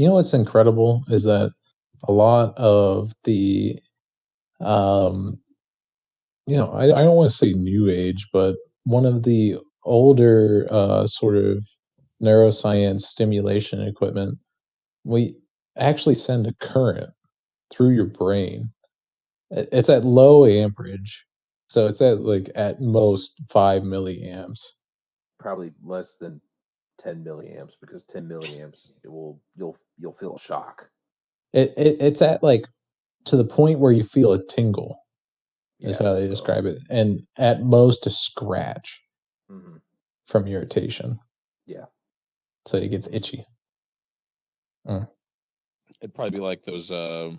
You know what's incredible is that a lot of the, um, I don't want to say new age, but one of the older sort of neuroscience stimulation equipment, we actually send a current through your brain. It's at low amperage, so it's at like at most 5 milliamps. Probably less than 10 milliamps because 10 milliamps you'll feel shock. It's at like to the point where you feel a tingle is Yeah. how they So. describe it, and at most a scratch Hmm. from irritation, Yeah. so it gets itchy. Mm. It'd probably be like those the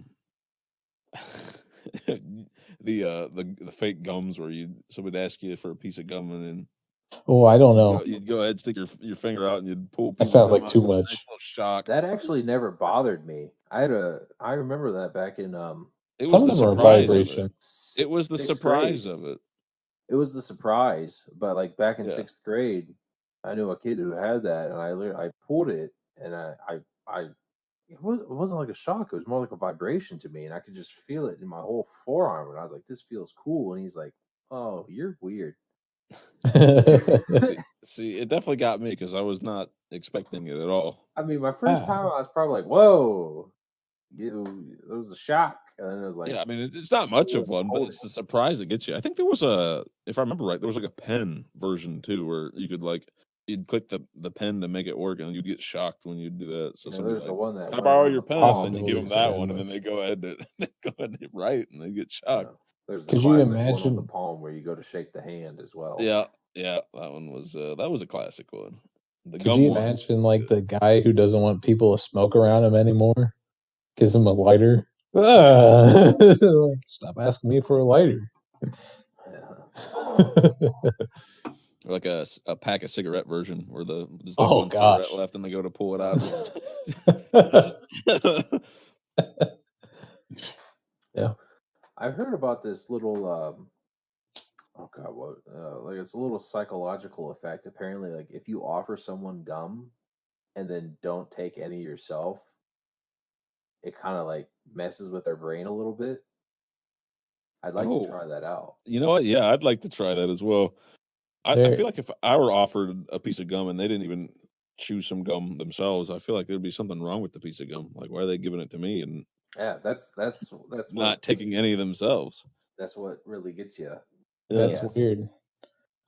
fake gums where somebody'd ask you for a piece of gum and then Oh, I don't know. you'd go ahead, stick your finger out, and you'd pull a That piece of sounds gum like out. too Nice much. little shock. That actually never bothered me. I remember that back in It Some was of the them are surprise of it. vibration. It was the sixth surprise grade. of it. It was the surprise, but like back in Yeah. sixth grade, I knew a kid who had that, and I pulled it, and I it wasn't like a shock. It was more like a vibration to me, and I could just feel it in my whole forearm. And I was like, "This feels cool." And he's like, "Oh, you're weird." See, it definitely got me because I was not expecting it at all. I mean, my first time, I was probably like, "Whoa!" It was a shock, and then it was like, Yeah, I mean, it's not much of one, but hold it's the surprise that gets you. I think there was if I remember right, there was like a pen version too, where you could you'd click the pen to make it work, and you'd get shocked when you'd do that. So somebody there's the one that "Can I went borrow around your the pen?" palm. And then you give them Possibilities are that one, and then endless. they go ahead and hit right, and they get shocked. There's the Could you classic one on the imagine? palm where you go to shake the hand as well. Yeah, that one was that was a classic one. The Could gum you one. imagine like the guy who doesn't want people to smoke around him anymore? Gives him a lighter. Like, stop asking me for a lighter. Like a pack of cigarette version where there's Oh, one cigarette gosh. left and they go to pull it out. Yeah. I've heard about this little oh god, what like it's a little psychological effect. Apparently, like if you offer someone gum and then don't take any yourself, it kind of like messes with their brain a little bit. I'd like to try that out. You know what? Yeah, I'd like to try that as well. I feel like if I were offered a piece of gum and they didn't even chew some gum themselves, I feel like there'd be something wrong with the piece of gum. Like, why are they giving it to me and Yeah, that's not taking any themselves? That's what really gets you. That's weird.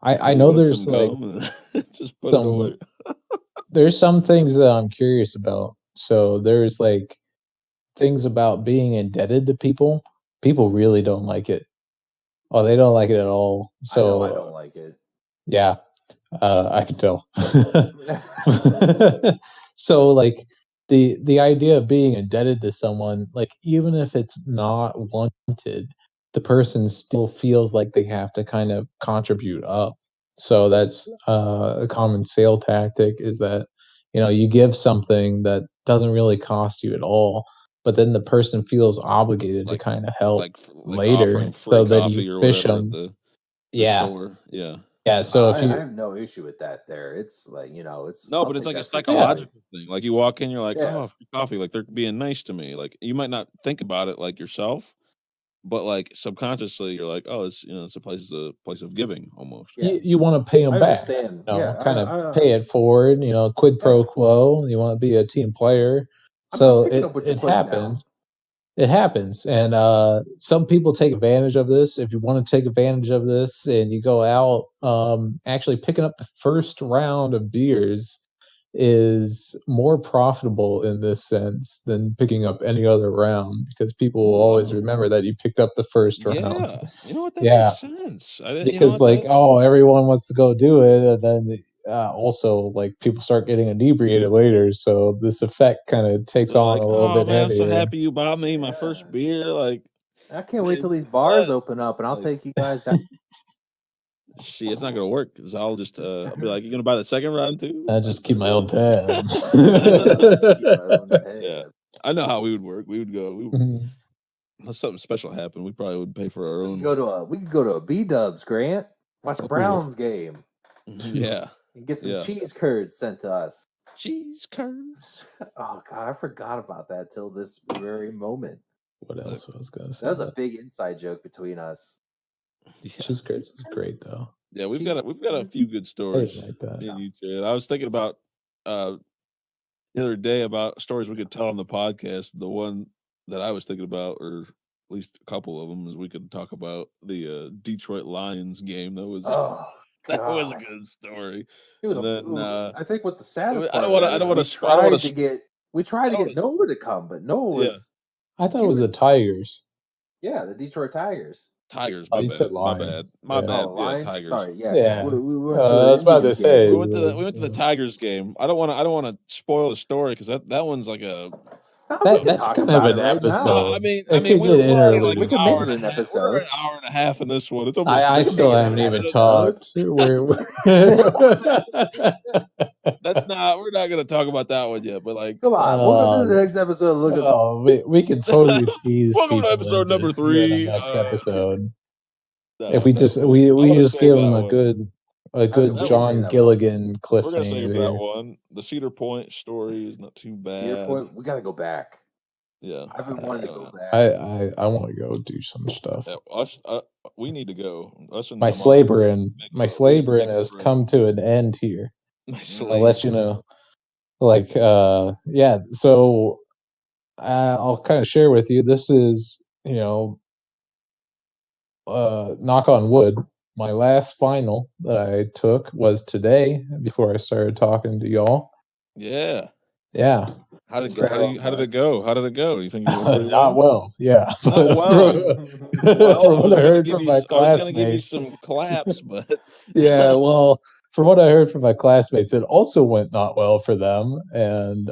I know there's like just put it away. There's some things that I'm curious about. So there's like things about being indebted to people. People really don't like it. Oh, they don't like it at all. So I don't like it. Yeah, I can tell. So like the idea of being indebted to someone, like even if it's not wanted, the person still feels like they have to kind of contribute up. So that's a common sale tactic is that you give something that doesn't really cost you at all, but then the person feels obligated to kind of help later. offering free So then you coffee or fish whatever at them. the store. Yeah. Yeah, so if I you have no issue with that. There, it's like it's No, but it's like a psychological thing. Like you walk in, you're like, oh, free coffee. Like they're being nice to me. Like you might not think about it like yourself, but like subconsciously, you're like, oh, it's a place of giving almost. You want to pay them back. Understand. Kind of pay it forward. Quid pro quo. You want to be a team player. So it happens. It happens, and some people take advantage of this. If you want to take advantage of this, and you go out, actually picking up the first round of beers is more profitable in this sense than picking up any other round because people will always remember that you picked up the first round. Yeah, you know what? That makes sense. Because everyone wants to go do it, and then also like people start getting inebriated later, so this effect kind of takes on a little bit man, I'm so heavier. happy you bought me my first beer. Like, I can't wait till these bars open up, and I'll take you guys out. See, it's not gonna work because I'll just I'll be like, "You gonna buy the second round too?" I just keep my own tab. Yeah, I know how we would work. We would go. Unless something special happened, we probably would pay for our own. We could go to a B-Dubs, Grant. Watch a Browns game. Yeah. And get some cheese curds sent to us. cheese curds. Oh God, I forgot about that till this very moment. What else was I gonna say? That was a big inside joke between us. Yeah. Cheese curds is great though. Yeah, we've got a few good stories. Like that. Me and you, Chad. I was thinking about the other day about stories we could tell on the podcast. The one that I was thinking about, or at least a couple of them, is we could talk about the Detroit Lions game. That was that was a good story. It was I think what the saddest part. I don't want to. We tried to get Noah to come, but Noah was. I thought it was the Tigers. Yeah, the Detroit Tigers. Tigers. Oh, you said Lions. My bad. Oh, yeah, Lions? Tigers. Sorry. Yeah. Yeah. We went I to was about to say we went to the Tigers game. I don't want to spoil the story because that one's like a. That's kind of an episode. I mean, we can make it an episode. We're an hour and a half in this one. It's almost. I still haven't even talked. That's not. We're not going to talk about that one yet. But like, come on, we'll go to the next episode. And look at. We can totally tease. Welcome to episode number 3. Next episode. If we just give them a good John Gilligan cliffhanger. We're gonna save that one. The Cedar Point story is not too bad. Cedar Point, we gotta go back. Yeah, I've been wanting to go back. I want to go do some stuff. Yeah, we need to go. My Slaverin has come to an end here. I'll let you know. Like, yeah. So I'll kind of share with you. This is, knock on wood. My last final that I took was today before I started talking to y'all. Yeah. Yeah. How did it go? How did it go? You think you did pretty Not well? Yeah. Not well. From what I heard from my classmates, I was going to give you some claps, but yeah. Well, from what I heard from my classmates, it also went not well for them, and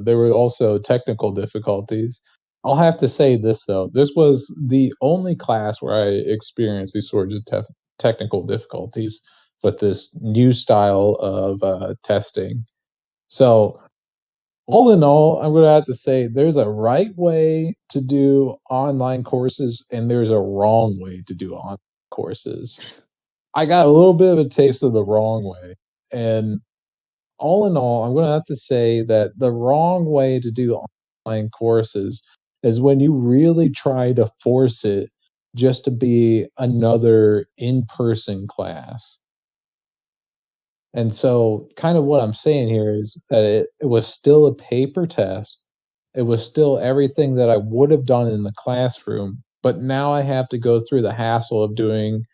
there were also technical difficulties. I'll have to say this though: this was the only class where I experienced these sorts of technical difficulties with this new style of testing. So, all in all, I'm going to have to say there's a right way to do online courses and there's a wrong way to do online courses. I got a little bit of a taste of the wrong way. And all in all, I'm going to have to say that the wrong way to do online courses is when you really try to force it just to be another in-person class. And so kind of what I'm saying here is that it was still a paper test. It was still everything that I would have done in the classroom, but now I have to go through the hassle of doing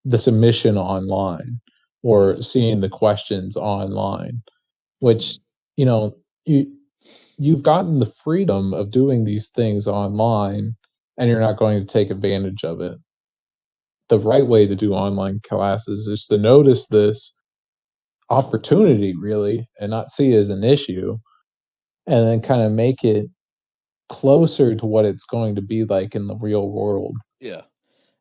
the submission online or seeing the questions online, which, you've gotten the freedom of doing these things online and you're not going to take advantage of it. The right way to do online classes is to notice this opportunity really and not see it as an issue, and then kind of make it closer to what it's going to be like in the real world. Yeah.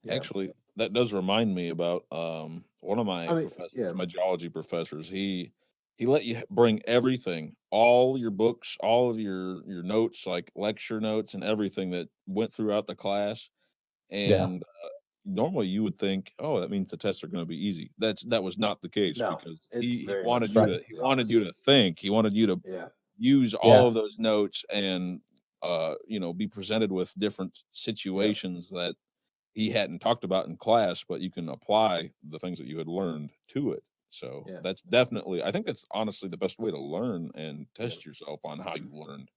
Actually, that does remind me about one of my professors, my geology professors. He let you bring everything, all your books, all of your notes, like lecture notes and everything that went throughout the class. And normally you would think, oh, that means the tests are going to be easy. That was not the case, because he wanted you to think. He wanted you to use all of those notes and be presented with different situations that he hadn't talked about in class, but you can apply the things that you had learned to it. So that's definitely, I think that's honestly the best way to learn and test yourself on how you learned.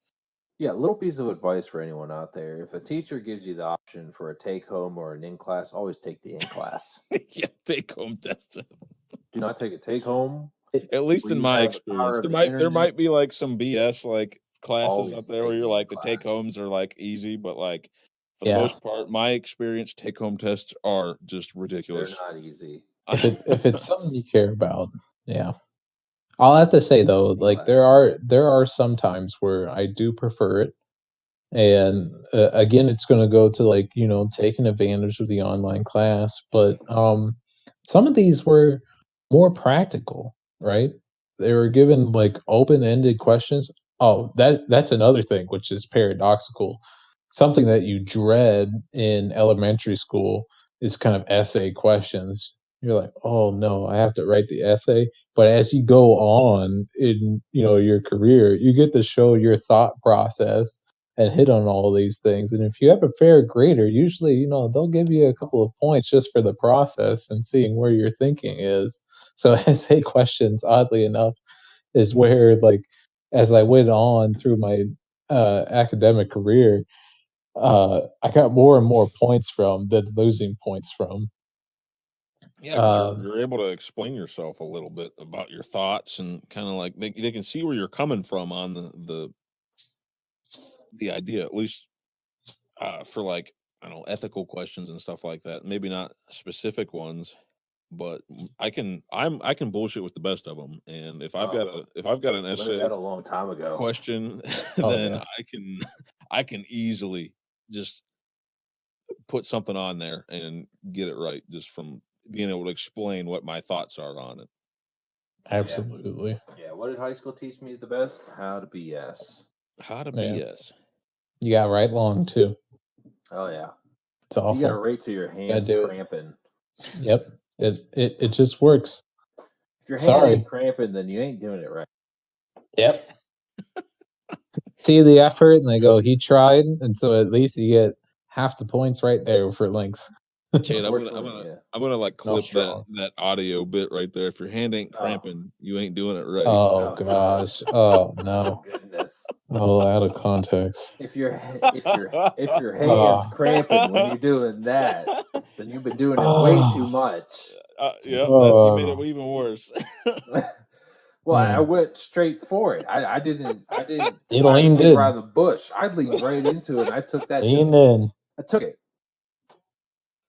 Yeah, a little piece of advice for anyone out there. If a teacher gives you the option for a take-home or an in-class, always take the in-class. Yeah, take-home test. Do not take a take-home. At least in my experience. There might be like some BS like classes out there where you're like the take-homes are like easy, but like for the most part, my experience, take-home tests are just ridiculous. They're not easy. If it's something you care about, I'll have to say though, like there are some times where I do prefer it, and again, it's going to go to like taking advantage of the online class. But some of these were more practical, right? They were given like open-ended questions. Oh, that's another thing which is paradoxical. Something that you dread in elementary school is kind of essay questions. You're like, oh no, I have to write the essay. But as you go on in your career, you get to show your thought process and hit on all these things. And if you have a fair grader, usually they'll give you a couple of points just for the process and seeing where your thinking is. So essay questions, oddly enough, is where, like, as I went on through my academic career, I got more and more points from than losing points from. Yeah, because you're able to explain yourself a little bit about your thoughts, and kind of like they can see where you're coming from on the idea, at least for, like, I don't know, ethical questions and stuff like that. Maybe not specific ones, but I can bullshit with the best of them. And if I've got an learned essay that a long time ago. question, Oh, then yeah. I can easily just put something on there and get it right, just from being able to explain what my thoughts are on it. Absolutely. Yeah. What did high school teach me the best? How to BS. How to Yeah. BS. You got right long too. Oh yeah. It's awful. You got to rate to your hands cramping. Yep. It just works. If your hand ain't cramping, then you ain't doing it right. Yep. See the effort, and they go, he tried, and so at least you get half the points right there for length. Chad, I'm gonna like clip that audio bit right there. If your hand ain't cramping, you ain't doing it right. Oh gosh. Oh no. Goodness. Oh, out of context. If your hand's cramping when you're doing that, then you've been doing it way too much. Yeah, you made it even worse. Well, I went straight for it. I didn't You leaned in around the bush. I leaned right into it, and I took that. I took it.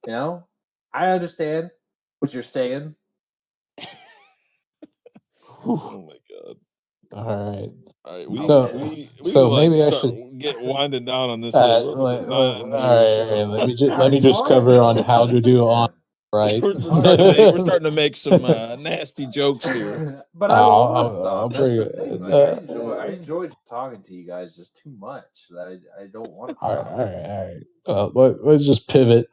I understand what you're saying. Oh my god! All right. We maybe I should get winding down on this. All right. Let me just cover on how to do on. Right. We're starting to make some nasty jokes here. But I don't want to stop. That's the thing. Like, I enjoy talking to you guys just too much that I don't want to stop. All right. Let's just pivot.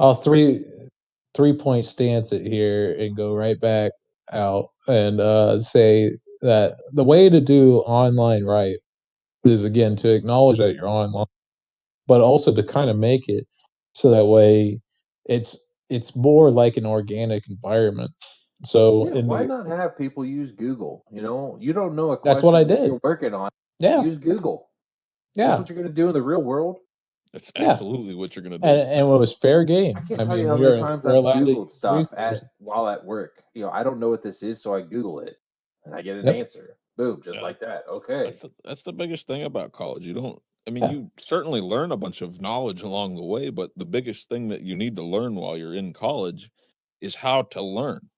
I'll 3-point stance it here and go right back out and say that the way to do online right is, again, to acknowledge that you're online, but also to kind of make it so that way it's more like an organic environment. So why not have people use Google? You don't know a question that's what I did. You're working on. Yeah. Use Google. Yeah. That's what you're going to do in the real world. That's absolutely what you're going to do. And it was fair game. I can't tell you how many times I've Googled stuff while at work. I don't know what this is, so I Google it and I get an answer. Boom, just like that. Okay. That's the biggest thing about college. You certainly learn a bunch of knowledge along the way, but the biggest thing that you need to learn while you're in college is how to learn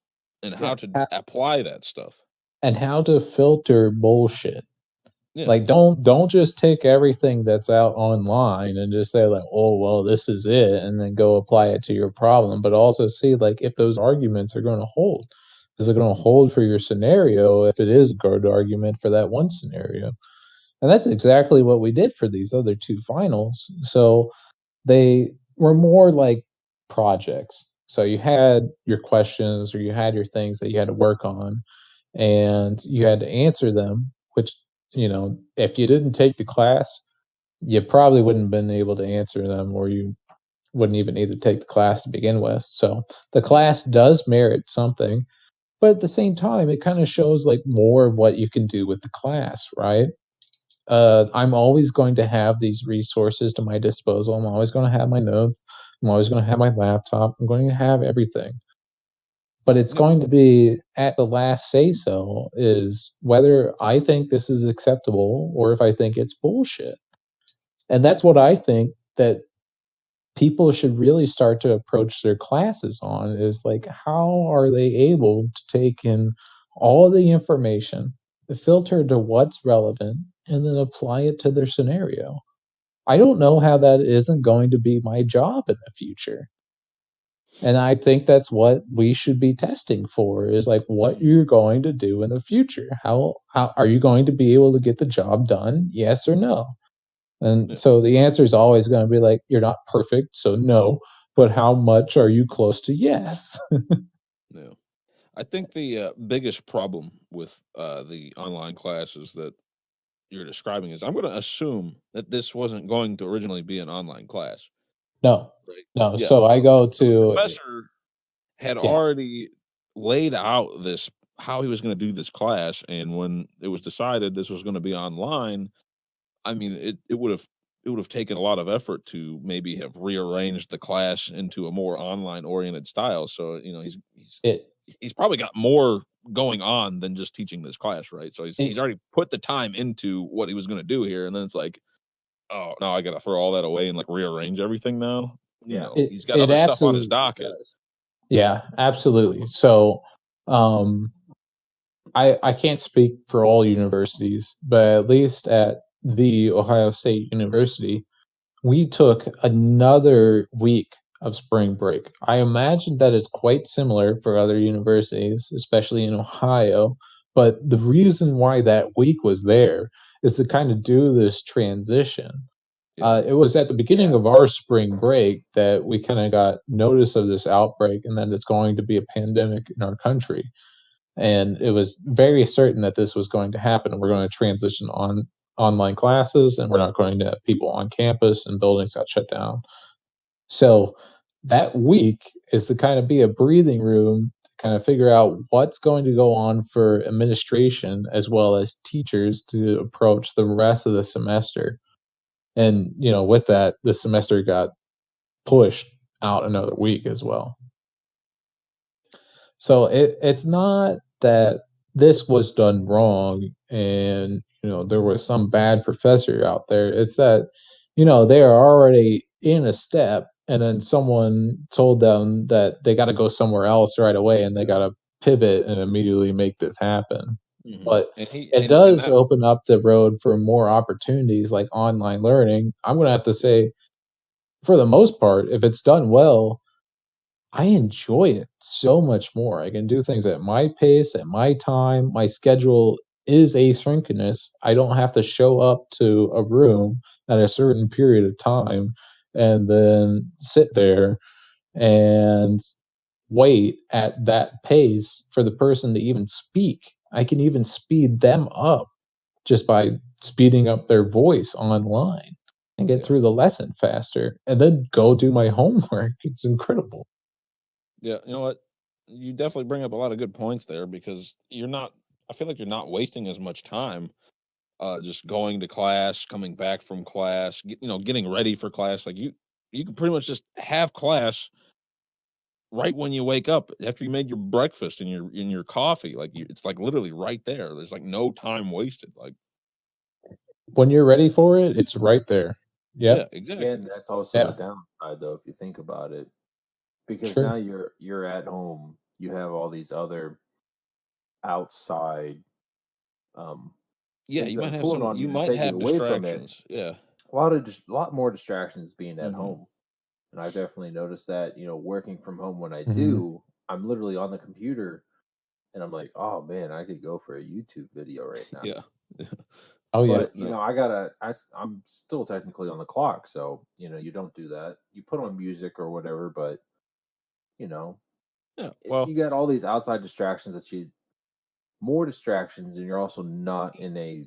and how to apply that stuff. And how to filter bullshit. Yeah. Like, don't just take everything that's out online and just say, like, oh, well, this is it, and then go apply it to your problem. But also see, like, if those arguments are going to hold. Is it going to hold for your scenario if it is a good argument for that one scenario? And that's exactly what we did for these other two finals. So they were more like projects. So you had your questions or you had your things that you had to work on, and you had to answer them, which, if you didn't take the class, you probably wouldn't have been able to answer them, or you wouldn't even need to take the class to begin with. So the class does merit something, but at the same time, it kind of shows like more of what you can do with the class, right? I'm always going to have these resources to my disposal. I'm always going to have my notes. I'm always going to have my laptop. I'm going to have everything. But it's going to be at the last say so is whether I think this is acceptable or if I think it's bullshit. And that's what I think that people should really start to approach their classes on, is like, how are they able to take in all the information, filter to what's relevant, and then apply it to their scenario? I don't know how that isn't going to be my job in the future. And I think that's what we should be testing for, is like what you're going to do in the future. How are you going to be able to get the job done? Yes or no? And so the answer is always going to be like, you're not perfect, so no. but how much are you close to yes? Yeah. I think the biggest problem with the online classes that you're describing is I'm going to assume that this wasn't going to originally be an online class. No, Right. no. Yeah. So I go The to professor had yeah. already laid out this how he was going to do this class, and when it was decided this was going to be online, I mean it would have taken a lot of effort to maybe have rearranged the class into a more online oriented style. So It he's probably got more going on than just teaching this class, right? So he's it already put the time into what he was going to do here, and then it's like, oh, now I got to throw all that away and like rearrange everything now. Yeah. He's got it other stuff on his absolutely docket. does. Yeah, absolutely. So, I can't speak for all universities, but at least at the Ohio State University, we took another week of spring break. I imagine that it's quite similar for other universities, especially in Ohio. But the reason why that week was there is to kind of do this transition. Yeah. It was at the beginning of our spring break that we kind of got notice of this outbreak and then it's going to be a pandemic in our country. And it was very certain that this was going to happen. We're going to transition on online classes and we're not going to have people on campus and buildings got shut down. So that week is to kind of be a breathing room to kind of figure out what's going to go on for administration as well as teachers to approach the rest of the semester. And with that, the semester got pushed out another week as well. So it's not that this was done wrong and there was some bad professor out there. It's that they are already in a step and then someone told them that they got to go somewhere else right away and they got to pivot and immediately make this happen. Mm-hmm. But And he it and does that open up the road for more opportunities like online learning. I'm going to have to say, for the most part, if it's done well, I enjoy it so much more. I can do things at my pace, at my time. My schedule is asynchronous. I don't have to show up to a room at a certain period of time and then sit there and wait at that pace for the person to even speak. I can even speed them up just by speeding up their voice online and get Yeah. through the lesson faster and then go do my homework. It's incredible. Yeah, you know what? You definitely bring up a lot of good points there because I feel like you're not wasting as much time just going to class, coming back from class, getting ready for class. Like you can pretty much just have class right when you wake up after you made your breakfast and your coffee. Like it's like literally right there. There's like no time wasted. Like When you're ready for it, it's right there. yeah, Yep. exactly. Again, that's also the Yeah. downside, though, if you think about it, because Sure. now you're at home. You have all these other outside um, Yeah, things you that might are have pulling on you you to might take you have away from it. distractions. Yeah. A lot more distractions being at Hmm. home, and I've definitely noticed that. Working from home when I Mhm. do, I'm literally on the computer, and I'm like, oh man, I could go for a YouTube video right now. Yeah. Oh, yeah. But I'm still technically on the clock, so you don't do that. You put on music or whatever, but you know, Yeah. Well, you got all these outside distractions more distractions, and you're also not in a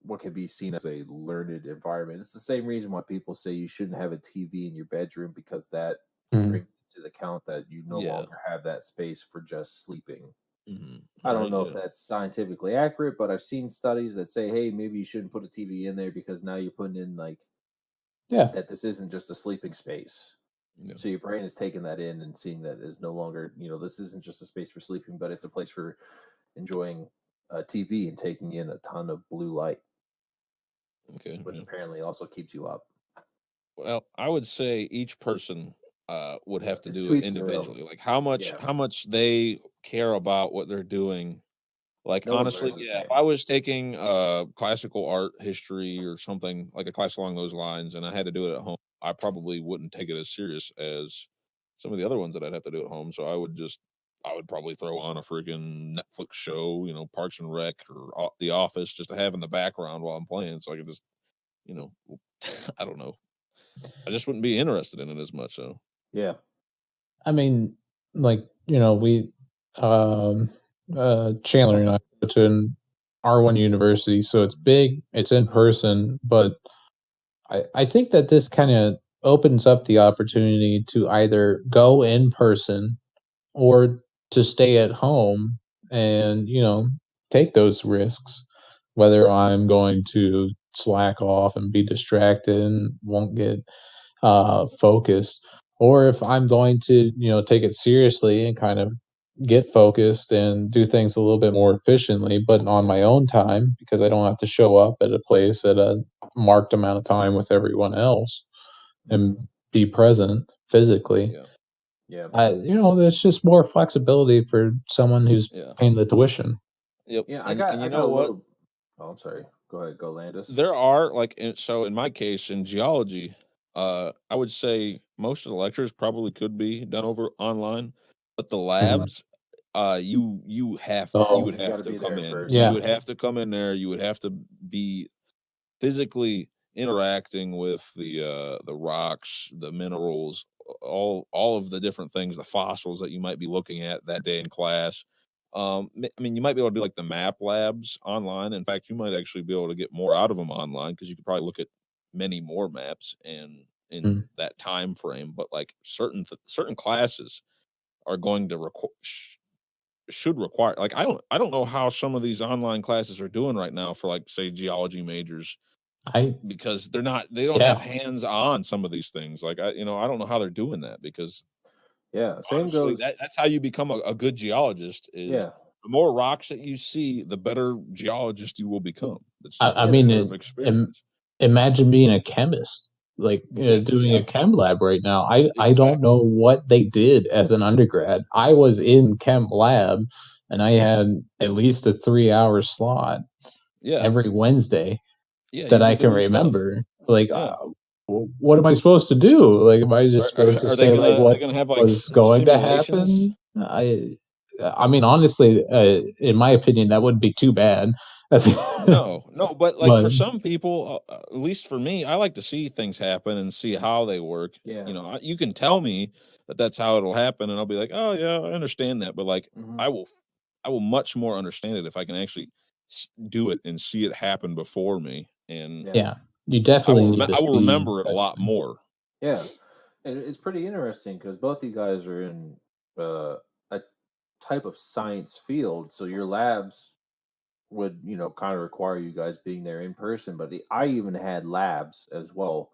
what could be seen as a learned environment. It's the same reason why people say you shouldn't have a TV in your bedroom because that Mhm. brings to the count that you no yeah. longer have that space for just sleeping. Hmm. I don't Right. know if Yeah. that's scientifically accurate, but I've seen studies that say, hey, maybe you shouldn't put a TV in there because now you're putting in like Yeah. that this isn't just a sleeping space. Yeah. So your brain is taking that in and seeing that is no longer, this isn't just a space for sleeping, but it's a place for enjoying TV and taking in a ton of blue light, Okay. which Yeah. apparently also keeps you up. Well, I would say each person would have to It's do to it each their own. individually. Like how much Yeah, they care about what they're doing. Like no one honestly, learns the yeah, if same. I was taking classical art history or something like a class along those lines and I had to do it at home, I probably wouldn't take it as serious as some of the other ones that I'd have to do at home. So I would probably throw on a freaking Netflix show, Parks and Rec or The Office just to have in the background while I'm playing so I could just, you know, I don't know. I just wouldn't be interested in it as much, so. Yeah. I mean, like, we, Chandler and I go to an R1 university, so it's big, it's in person, but I think that this kind of opens up the opportunity to either go in person or to stay at home and, take those risks, whether I'm going to slack off and be distracted and won't get focused, or if I'm going to, take it seriously and kind of get focused and do things a little bit more efficiently, but on my own time because I don't have to show up at a place at a marked amount of time with everyone else and be present physically. Yeah. There's just more flexibility for someone who's paying the tuition. Yep. Yeah, And I you got know a what? little. Oh, I'm sorry. Go ahead, go Landis. There are so in my case in geology, I would say most of the lectures probably could be done over online, but the Mhm. labs, you You would gotta have to be there come in in. person. You Yeah. would have to come in there. You would have to be physically interacting with the rocks, the minerals, all of the different things, the fossils that you might be looking at that day in class. I mean, you might be able to do like the map labs online. In fact, you might actually be able to get more out of them online because you could probably look at many more maps and in Mm. that time frame. But like certain classes are going to should require, like, I don't know how some of these online classes are doing right now for, like, say, geology majors I because they don't have Yeah. hands on some of these things. Like, I don't know how they're doing that because Yeah, same honestly, goes. that's how you become a good geologist is Yeah, the more rocks that you see, the better geologist you will become. It's just a I yeah, mean, matter same. of experience. imagine being a chemist, like, Yeah, doing yeah, a chem lab right now. I don't exactly. know what they did as an undergrad. I was in chem lab, and I had at least a 3-hour slot Yeah, every Wednesday yeah, that you I get to can do stuff. remember. Like, Yeah. what am I supposed to do? Like, am I just supposed to Are they say, like, gonna what have, like, was going to simulations? happen? I mean, honestly, in my opinion, that wouldn't be too bad. No, no, but, like, But for some people, at least for me, I like to see things happen and see how they work. Yeah. You can tell me that that's how it'll happen, and I'll be like, "Oh, yeah, I understand that," but, like, Mhm. I will much more understand it if I can actually do it and see it happen before me, and Yeah. yeah, you definitely need to I will see remember it a lot testing. more. Yeah, and it's pretty interesting because both you guys are in a type of science field, so your labs would kind of require you guys being there in person. But I even had labs as well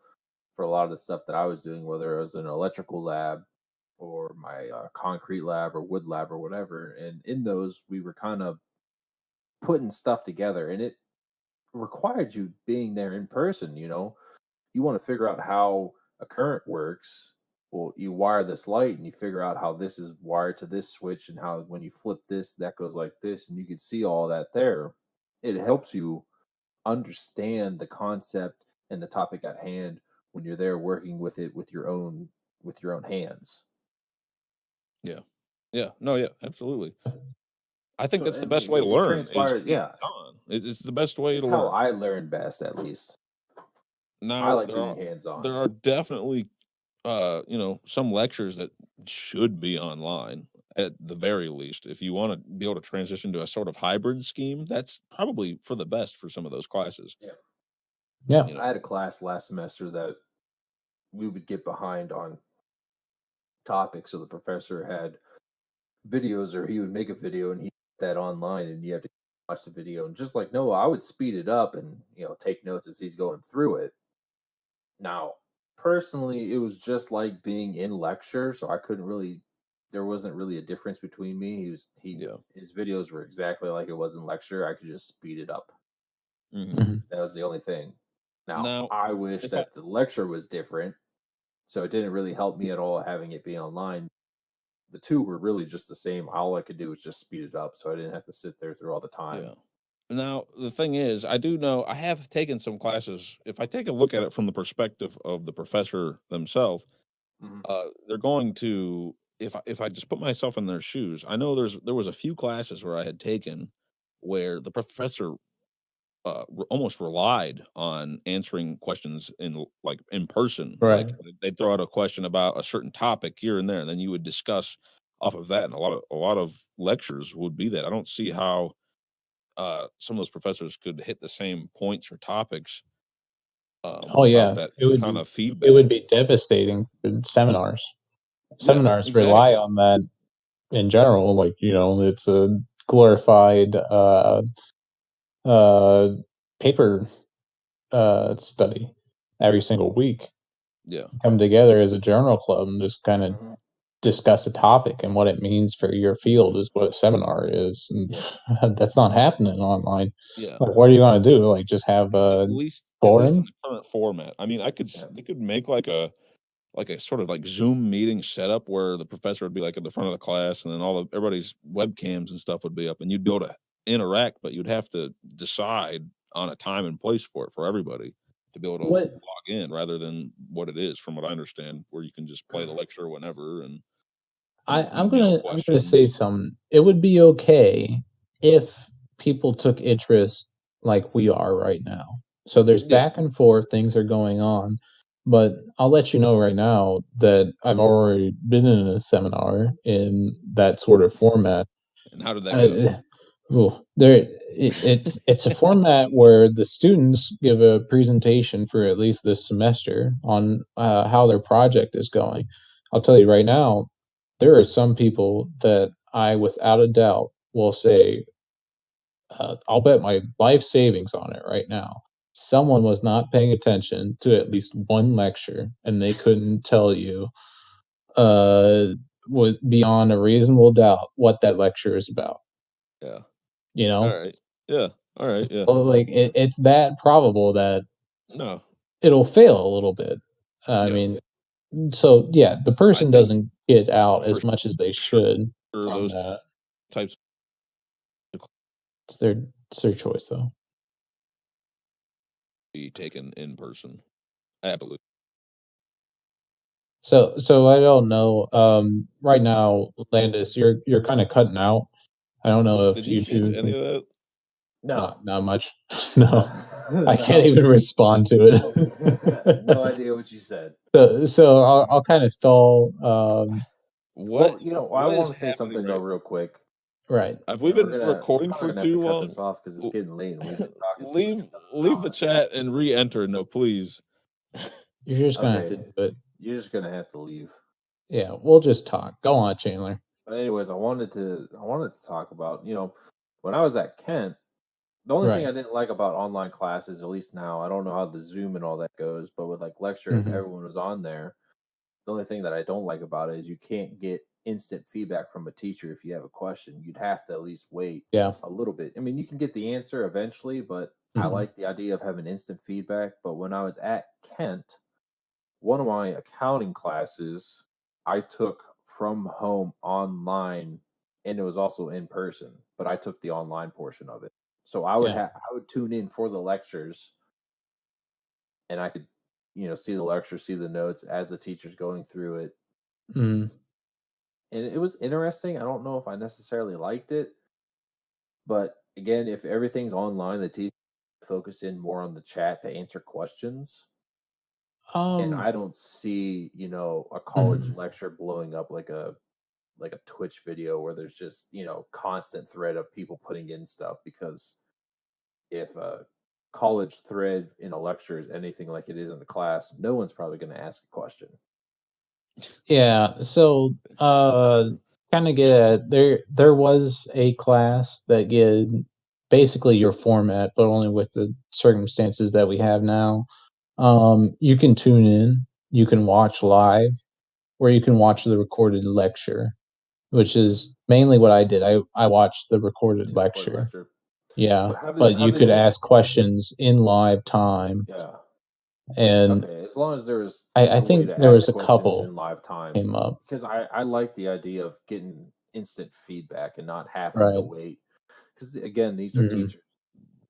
for a lot of the stuff that I was doing, whether it was an electrical lab or my concrete lab or wood lab or whatever. And in those, we were kind of putting stuff together, and it required you being there in person. You want to figure out how a current works. Well, you wire this light and you figure out how this is wired to this switch and how when you flip this, that goes like this, and you can see all that there. It helps you understand the concept and the topic at hand when you're there working with it with your own hands. Yeah. Yeah. No, yeah, absolutely. I think So that's I the mean, best way to it learn is transpires. Yeah, hands-on. It's the best way it's to how learn. I learn best, at least. I Now, like being hands on. there are definitely, some lectures that should be online at the very least. If you wanna be able to transition to a sort of hybrid scheme, that's probably for the best for some of those classes, Yeah. Yeah. you I know? had a class last semester that we would get behind on topics. So the professor had videos, or he would make a video and he put that online, and you have to watch the video. And just like Noah, I would speed it up and take notes as he's going through it. Now, personally, it was just like being in lecture, so I couldn't really. There wasn't really a difference between me. Yeah. His videos were exactly like it was in lecture. I could just speed it up. Mhm. Mhm. That was the only thing. Now, Now, I wish if I that the lecture was different, so it didn't really help me at all having it be online. The two were really just the same. All I could do was just speed it up, so I didn't have to sit there through all the time. Yeah. Now, the thing is, I do know I have taken some classes. If I take a look at it from the perspective of the professor themselves, Mhm. they're going to if I just put myself in their shoes, I know there was a few classes where I had taken where the professor almost relied on answering questions in person. Right. Like they'd throw out a question about a certain topic here and there, and then you would discuss off of that. And a lot of lectures would be that. I don't see how some of those professors could hit the same points or topics Oh without yeah, that it would kind of it would feedback. be devastating for seminars. Yeah, Seminars rely exactly. on that in general. Like, it's a glorified uh, paper study every single week. Yeah, Come together as a journal club and just kind of Mhm. discuss a topic and what it means for your field is what a seminar is. And that's not happening online. yeah. Like, what are you going to do? Like, just have At a least in forum? the current format. I mean, Yeah. they could make like a sort of like Zoom meeting setup where the professor would be like at the front of the class, and then everybody's webcams and stuff would be up, and you'd be able to interact, but you'd have to decide on a time and place for it for everybody to be able to What log in, rather than what it is, from what I understand, where you can just play the lecture whenever and I'm email gonna say questions. something. It would be okay if people took interest like we are right now. So there's Yeah, back and forth, things are going on, but I'll let you know right now that I've already been in a seminar in that sort of format. and how did that go? Uh, it's a format where the students give a presentation for at least this semester on how their project is going. I'll tell you right now, there are some people that I, without a doubt, will say, I'll bet my life savings on it right now. Someone was not paying attention to at least one lecture, and they couldn't tell you, uh, with beyond a reasonable doubt, what that lecture is about. Yeah. You All know, right. Yeah. All right. Yeah. well, like it's that probable that No. it'll fail a little bit. I Yeah. mean, so yeah, the I person think doesn't get out for as much as they sure should from those that. types It's their it's their choice though. be taken in person. Absolutely. So I don't know. Right now, Landis, you're kind of cutting out. I don't know if Did you you catch two any of that? No. not much. No, I can't No. even respond to No it. idea what you said. So I'll kind of stall. Well, I What is want to say happening something though, right? real quick, Have we and been we're recording probably for gonna have to too cut long? this off because it's L- getting late and we've been talking for like leave the an chat and re-enter. No, please. You're just hour. gonna have to Okay, do it. you're just gonna have to leave. Yeah, we'll just talk. Go on, Chandler. But anyways, I wanted to talk about when I was at Kent. The only thing Right. I didn't like about online classes, at least now, I don't know how the Zoom and all that goes, but with like lecture, if Hmm. everyone was on there, the only thing that I don't like about it is you can't get instant feedback from a teacher if you have a question. You'd have to at least wait Yeah. a little bit. I mean, you can get the answer eventually, but I Hmm. like the idea of having instant feedback. But when I was at Kent, one of my accounting classes I took from home online, and it was also in person, but I took the online portion of it. So Yeah. I would tune in for the lectures, and I could see the lecture, see the notes as the teacher's going through it, Mm. and it was interesting. I don't know if I necessarily liked it, but again, if everything's online, the teacher focus in more on the chat to answer questions. And Um. I don't see, a college Mhm. lecture blowing up like a Twitch video where there's just, constant thread of people putting in stuff, because if a college thread in a lecture is anything like it is in a class, no one's probably going to ask a question. Yeah. So, kind of get at there was a class that get basically your format, but only with the circumstances that we have now. You can tune in, you can watch live, or you can watch the recorded lecture, which is mainly what I did. I watched the recorded The recorded lecture. lecture. Yeah, But but how you could did ask questions in live time, yeah. and Okay, as long as there's I a way think to there ask was a questions couple in live time, came up. because I like the idea of getting instant feedback and not having to Right. wait. Because again, these are Mhm. teachers,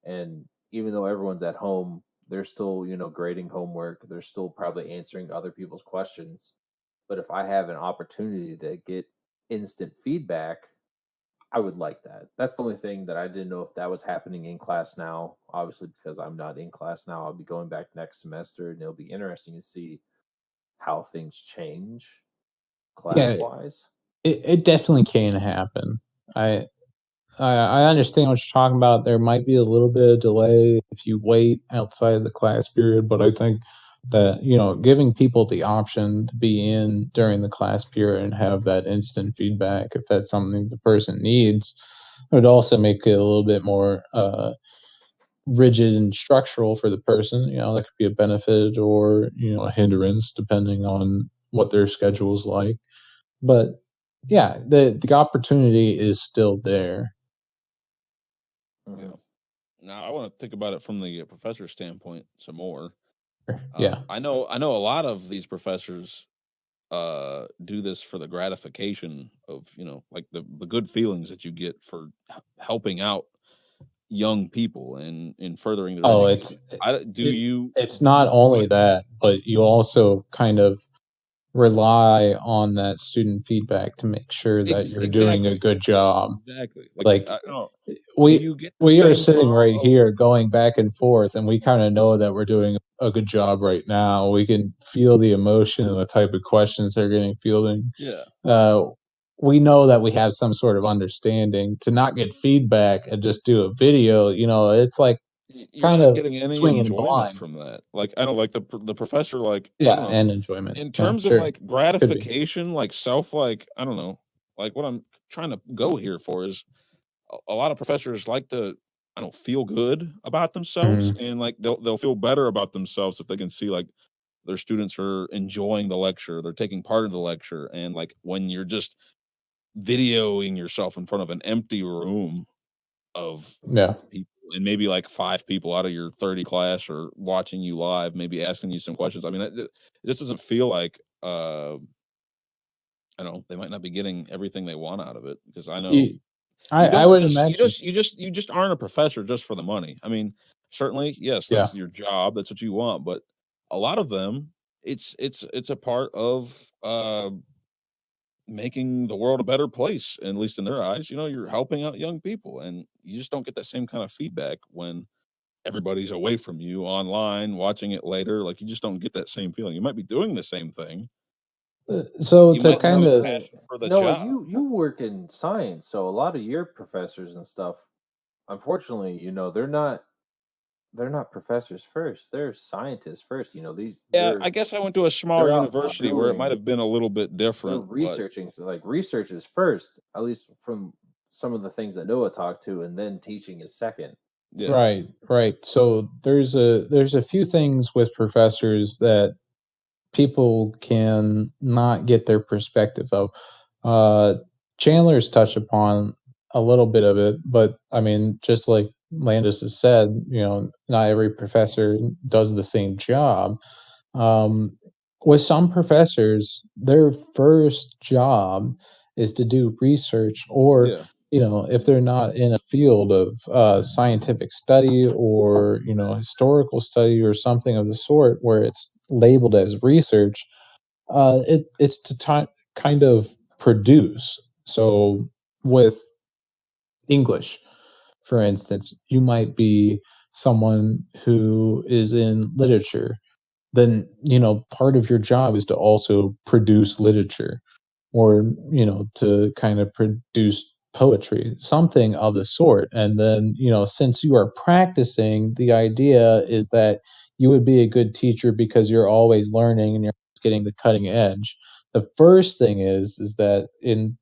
and even though everyone's at home, they're still grading homework. They're still probably answering other people's questions. But if I have an opportunity to get instant feedback, I would like that. That's the only thing that I didn't know if that was happening in class now. Obviously, because I'm not in class now, I'll be going back next semester, and it'll be interesting to see how things change class Yeah, wise. it definitely can happen. I I understand what you're talking about. There might be a little bit of delay if you wait outside the class period, but I think that, giving people the option to be in during the class period and have that instant feedback, if that's something the person needs, would also make it a little bit more rigid and structural for the person. That could be a benefit or, a hindrance depending on what their schedule is like. But yeah, the opportunity is still there. Yeah. Now I want to think about it from the professor standpoint some more. Yeah. I know a lot of these professors do this for the gratification of, like the good feelings that you get for helping out young people and in furthering their Oh, education. it's not only that, but you also kind of rely on that student feedback to make sure that you're doing a Exactly. good job. Exactly. Like, I don't know. Do we you get the we are same sitting flow right of here going back and forth, and we kind of know that we're doing a good job right now. We can feel the emotion and the type of questions they're getting fielded. yeah. Uh, we know that we have some sort of understanding. To not get feedback and just do a video, it's like You're kind not of getting any swinging enjoyment blind. from that. Like I don't like the professor. Like I don't Yeah, know. and enjoyment. In Yeah, terms of sure. like Could be. gratification, like self, like I don't know. Like what I'm trying to go here for is a lot of professors like to I don't feel good about themselves, Mhm. and like they'll feel better about themselves if they can see like their students are enjoying the lecture, they're taking part of the lecture, and like when you're just videoing yourself in front of an empty room of Yeah. people and maybe like 5 people out of your 30 class are watching you live, maybe asking you some questions. I mean, it just doesn't feel like, I don't know, they might not be getting everything they want out of it because I know You you I don't would just imagine. you just aren't a professor just for the money. I mean, certainly, yes, Yeah. that's your job, that's what you want, but a lot of them, it's a part of, making the world a better place, at least in their eyes. You're helping out young people, and you just don't get that same kind of feedback when everybody's away from you online watching it later. Like you just don't get that same feeling. You might be doing the same thing. So You to might have kind a of passion for the Noah, job. you work in science, so a lot of your professors and stuff, unfortunately, they're not professors first. They're scientists first. These Yeah, I guess I went to a smaller they're out university where it might building, have been a little bit they're different, but researching. So like research is first, at least from some of the things that Noah talked to, and then teaching is second. yeah, right, right. So there's a few things with professors that people can not get their perspective of. Uh, Chandler's touched upon a little bit of it, but I mean, just like Landis has said, not every professor does the same job. Um, with some professors, their first job is to do research, or yeah, if they're not in a field of scientific study or historical study or something of the sort where it's labeled as research, it's to kind of produce. So with English, for instance, you might be someone who is in literature. Then part of your job is to also produce literature, or to kind of produce poetry, something of the sort. And then since you are practicing, the idea is that you would be a good teacher because you're always learning and you're always getting the cutting edge. The first thing is that in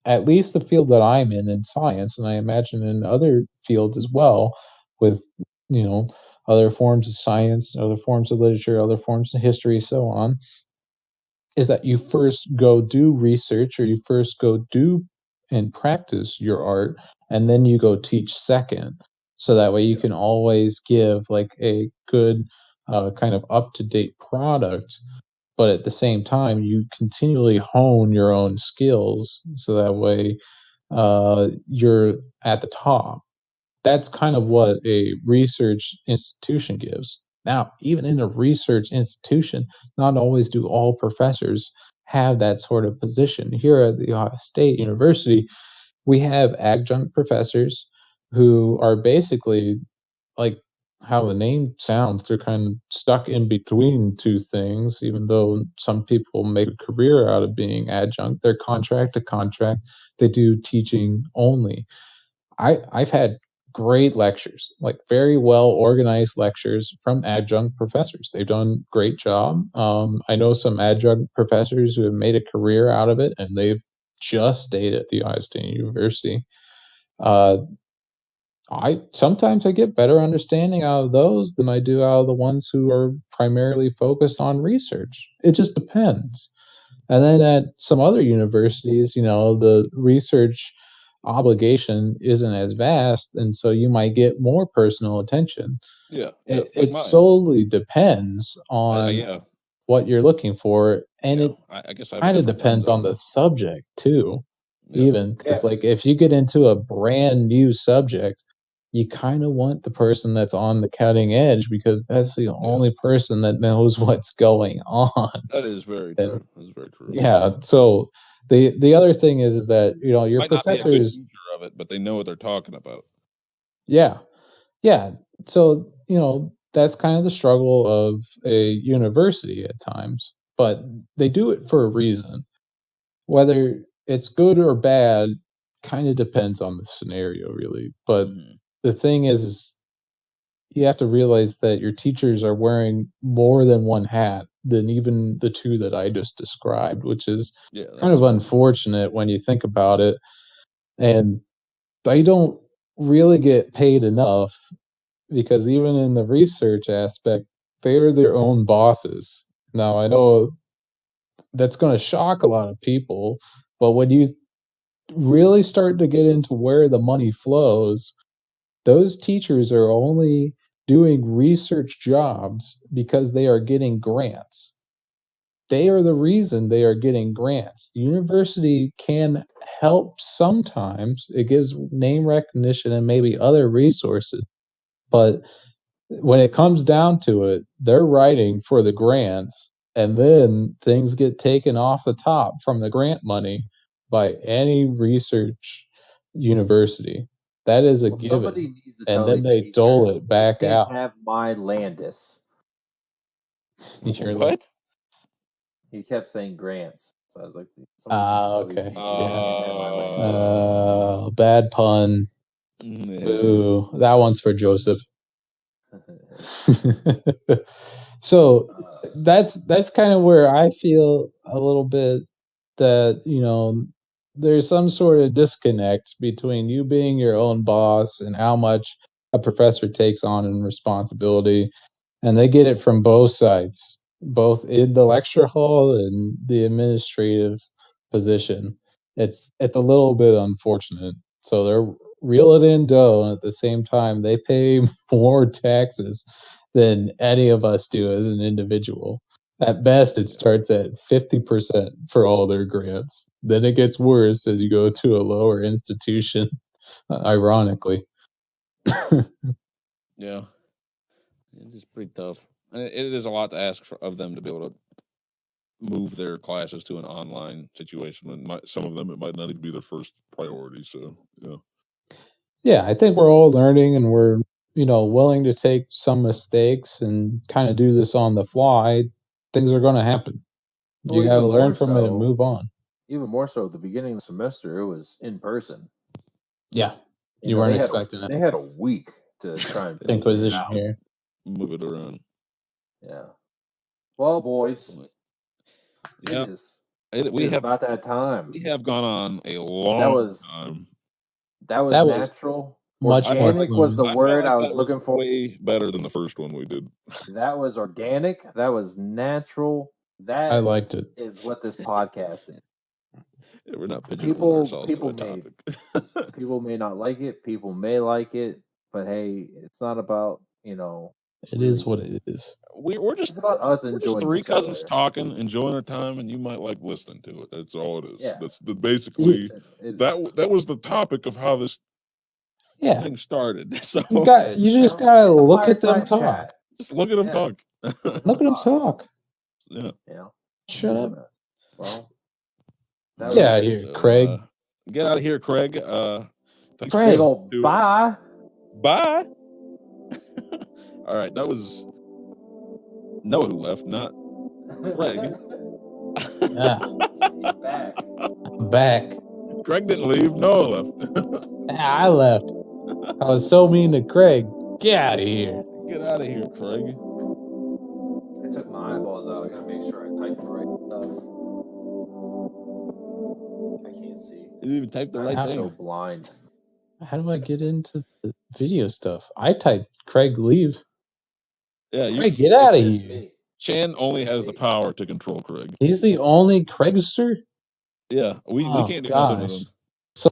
at least the field that I'm in science, and I imagine in other fields as well, with you know other forms of science, other forms of literature, other forms of history, so on, is that you first go do research, or you first go do and practice your art, and then you go teach second. So that way you yeah, can always give like a good kind of up to date product, but at the same time you continually hone your own skills, so that way you're at the top. That's kind of what a research institution gives. Now, even in a research institution, not always do all professors have that sort of position. Here at the Ohio State University, we have adjunct professors who are basically like how the name sounds. They're kind of stuck in between two things, even though some people make a career out of being adjunct. They're contract to contract. They do teaching only. I've had great lectures, like very well organized lectures from adjunct professors. They've done great job. I know some adjunct professors who have made a career out of it, and they've just stayed at the Ohio State University. Uh, I sometimes I get better understanding out of those than I do out of the ones who are primarily focused on research. It just depends. And then at some other universities, the research obligation isn't as vast, and so you might get more personal attention. Yeah, It solely depends I, on what you're looking for, and it I guess I have a kind of different depends on mindset. the subject too. Yeah. Even because, like, if you get into a brand new subject, you kind of want the person that's on the cutting edge because that's the only person that knows what's going on. That is very And true. That's very true. yeah, so the other thing is that your Might not be a good professors, teacher of it, but they know what they're talking about. yeah, so that's kind of the struggle of a university at times, but they do it for a reason. Whether it's good or bad kind of depends on the scenario, really. But the thing is you have to realize that your teachers are wearing more than one hat than even the two that I just described, which is kind of unfortunate when you think about it. And they don't really get paid enough because even in the research aspect, they are their own bosses. Now, I know that's going to shock a lot of people, but when you really start to get into where the money flows, those teachers are only doing research jobs because they are getting grants. They are the reason they are getting grants. The university can help sometimes. It gives name recognition and maybe other resources. But when it comes down to it, they're writing for the grants, and then things get taken off the top from the grant money by any research university. That is a Somebody given. needs to And tell then these they dole teachers, it back "You out. can't have my Landis." You're like, What? He kept saying grants, so I was like, "Somebody needs to tell these okay. teachers they can't have my Landis." Bad pun. Boo. That one's for Joseph. So that's kind of where I feel a little bit that there's some sort of disconnect between you being your own boss and how much a professor takes on in responsibility, and they get it from both sides, both in the lecture hall and the administrative position. It's a little bit unfortunate. So they're reeling in dough, and at the same time they pay more taxes than any of us do as an individual. At best, it starts at 50% for all their grants. Then it gets worse as you go to a lower institution, ironically. Yeah, it is pretty tough. And it is a lot to ask of them to be able to move their classes to an online situation. And some of them, it might not even be their first priority. So, yeah. Yeah, I think we're all learning and we're, willing to take some mistakes and kind of do this on the fly. Things are going to happen. Well, You got to even learn more from it and so- move on. Even more so, at the beginning of the semester, it was in person. Yeah, you weren't expecting it. They had a week to try and Inquisition here. Move it around. Yeah. Well, boys, Yeah, we have about that time. We have gone on a long time. That was natural. Much organic more was the word like I was looking for. Way better than the first one we did. That was organic. That was natural. That I liked it. Is what this podcast is. Yeah, we're not pigeonholing ourselves to a topic. People may not like it. People may like it, but hey, it's not about It is what it is. We're just it's about us enjoying. Three cousins talking, enjoying our time, and you might like listening to it. That's all it is. Yeah. That's basically that was the topic of how this thing started. So you just gotta look at them talk. Chat. Just look at them talk. Look at them talk. Yeah. Yeah. Shut up. Well. Get out of here, Craig. Get out of here, Craig. Thanks Craig, bye. Bye. All right, that was Noah who left, not Craig. He's back. I'm back. Craig didn't leave. Noah left. I left. I was so mean to Craig. Get out of here. Get out of here, Craig. I took my eyeballs out. I gotta make sure I type the right stuff. I can't see. You didn't even type the right I'm thing. so blind. How do I get into the video stuff? I typed Craig leave. Yeah, Craig, get out of It's just here. me. Chan only has the power to control Craig. He's the only Craigster? Yeah, we Oh, can't do nothing with him. gosh.